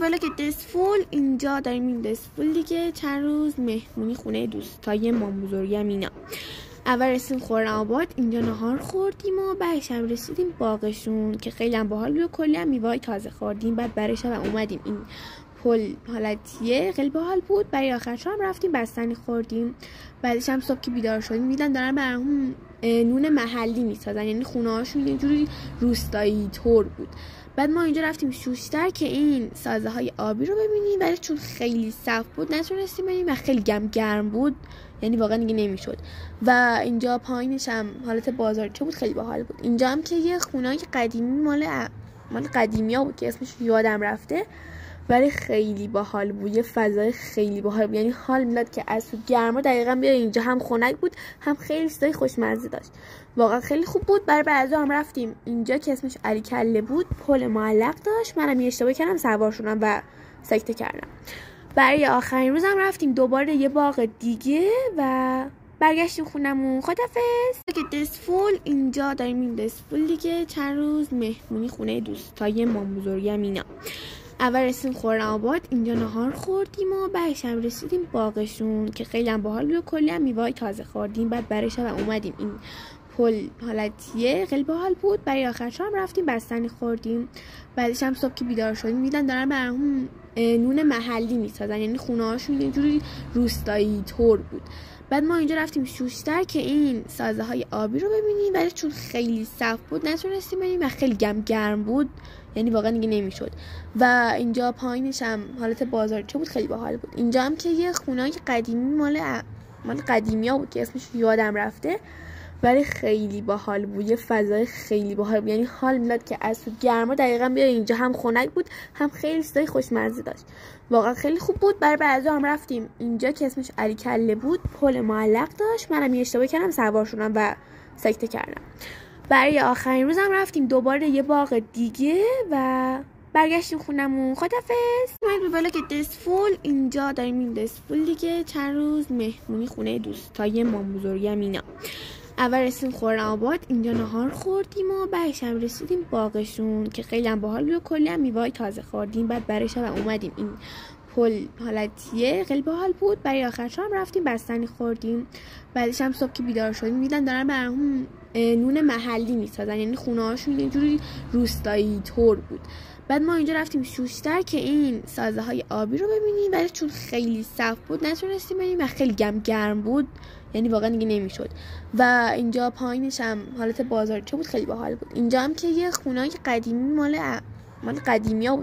والا که دسفول اینجا داریم این دسفول دیگه چند روز مهمونی خونه دوستای مام بزرگم اینا. اول رسیدیم خرم‌آباد، اینجا نهار خوردیم و بعدش هم رسیدیم باغشون که خیلی هم باحال بود و کلی هم میوه‌های تازه خوردیم. بعد برای شب اومدیم این پل حالتیه خیلی باحال بود. برای آخرش هم رفتیم بستنی خوردیم. بعدش هم صبح که بیدار شدیم دیدن دارن برامون نون محلی میسازن، یعنی خونه هاشون یه جوری روستایی طور بود. بعد ما اینجا رفتیم شوشتر که این سازه های آبی رو ببینیم، ولی چون خیلی صف بود نتونستیم بریم و خیلی گرم بود، یعنی واقعا دیگه نمیشد. و اینجا پایینش هم حالت بازارچه بود، خیلی باحال بود. اینجا هم که یه خونه‌ای قدیمی مال قدیمی‌ها بود که اسمش یادم رفته، ولی خیلی باحال بود، یه فضای خیلی باحال بود، یعنی حال میداد که از تو گرما دقیقاً بیا اینجا. هم خنک بود هم خیلی چیزای خوشمزه داشت، واقعا خیلی خوب بود. برای بعضا هم رفتیم اینجا که اسمش علی کله بود، پل معلق داشت، منم یه اشتباه کردم سوار شدم و سکته کردم. برای آخرین روزم رفتیم دوباره یه باغ دیگه و برگشتیم خونمون. خدافظ. که دسفول اینجا داریم این دسفول دیگه چند روز مهمونی خونه دوستای مام بزرگم اینا. اول رسیدیم خرم‌آباد، اینجا نهار خوردیم و بعدش هم رسیدیم باغشون که خیلی هم باحال بود و کلی هم میوه‌های تازه خوردیم. بعد برای شب اومدیم این پل حالتیه خیلی باحال بود. برای آخرش هم رفتیم بستنی خوردیم. بعدش هم صبح که بیدار شدیم دیدن دارن برامون نون محلی میسازن، یعنی خونه هاشون یه جوری روستایی طور بود. بعد ما اینجا رفتیم شوشتر که این سازه های آبی رو ببینیم، ولی چون خیلی صف بود نتونستیم بریم و خیلی گرم بود، یعنی واقعا دیگه نمیشد. و اینجا پایینش هم حالت بازارچه بود، خیلی باحال بود. اینجا هم که یه خونه‌ای قدیمی مال قدیمی‌ها بود که اسمش یادم رفته، ولی خیلی باحال بود، یه فضای خیلی باحال بود، یعنی حال میداد که از تو گرما دقیقاً بیا اینجا. هم خنک بود هم خیلی چیزای خوشمزه داشت، واقعا خیلی خوب بود. برای بعضا هم رفتیم اینجا که اسمش علی کله بود، پل معلق داشت، منم یه اشتباه کردم سوار شدم و سکته کردم. برای آخرین روزم رفتیم دوباره یه باغ دیگه و برگشتیم خونمون. خدافظ. من والا که دسفول اینجا داریم این دسفول دیگه چند روز مهمونی خونه دوستای مام بزرگم اینا. اول رسیدیم خرم‌آباد، اینجا نهار خوردیم و بعدش هم رسیدیم باغشون که خیلی هم باحال بود و کلی هم میوه‌های تازه خوردیم. بعد برای شب اومدیم این پل حالتیه خیلی باحال بود. برای آخرش هم رفتیم بستنی خوردیم. بعدش هم صبح که بیدار شدیم دیدن دارن برامون نون محلی میسازن، یعنی خونه هاشون یه جوری روستایی طور بود. بعد ما اینجا رفتیم شوشتر که این سازه های آبی رو ببینیم، ولی چون خیلی صف بود نتونستیم بریم و خیلی گرم بود، یعنی واقعا دیگه نمیشد. و اینجا پایینش هم حالت بازارچه بود، خیلی باحال بود. اینجا هم که یه خونه‌ای قدیمی مال قدیمی‌ها بود.